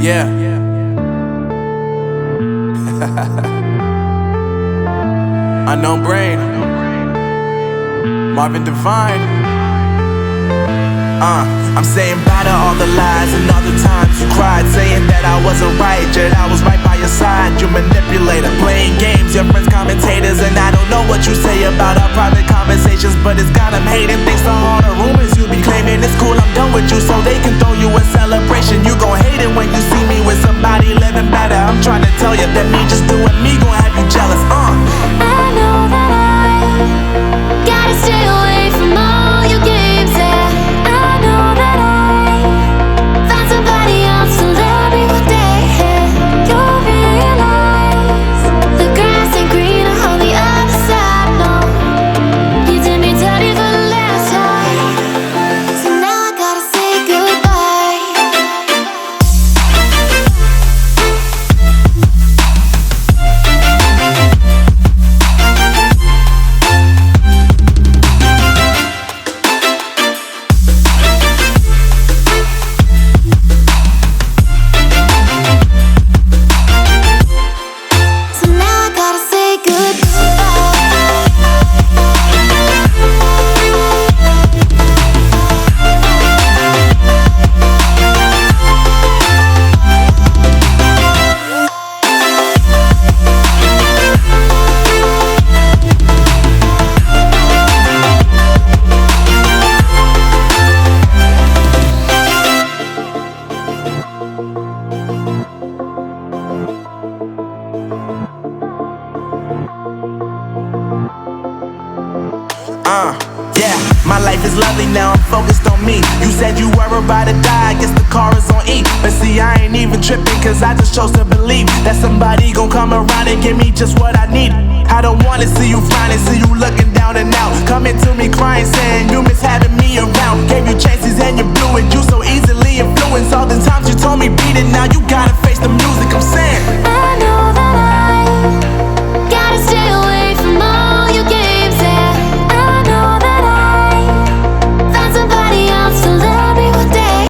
Yeah. Unknown Brain, Marvin Divine. I'm saying bye to all the lies and all the times you cried, saying that I wasn't right, yet I was right by your side. You manipulator, playing games, your friends commentators, and I don't know what you say about our private conversations, but it's got them hating. Thanks to all the rumors you be claiming. It's cool, I'm done with you, so they can throw you a celebration. You gon' hate it when you see me with somebody living better. I'm trying to tell you that me just doing me gon' have you jealous. I know that I gotta stay away from all your games, yeah. I know that I found somebody else to love me one day, yeah. You'll realize the grass ain't greener on the other side, no. You did me dirty for the last time, so now I gotta say goodbye. So now I gotta say Yeah, my life is lovely now, I'm focused on me. You said you were about to die, I guess the car is on E. But see, I ain't even tripping, cause I just chose to believe that somebody gon' come around and give me just what I need. I don't wanna see you frowning, see you looking down and out, coming to me crying, saying you miss having me around. Gave you chances and you blew it, you so easily influenced. All the times you told me beat it, now you gotta face the music.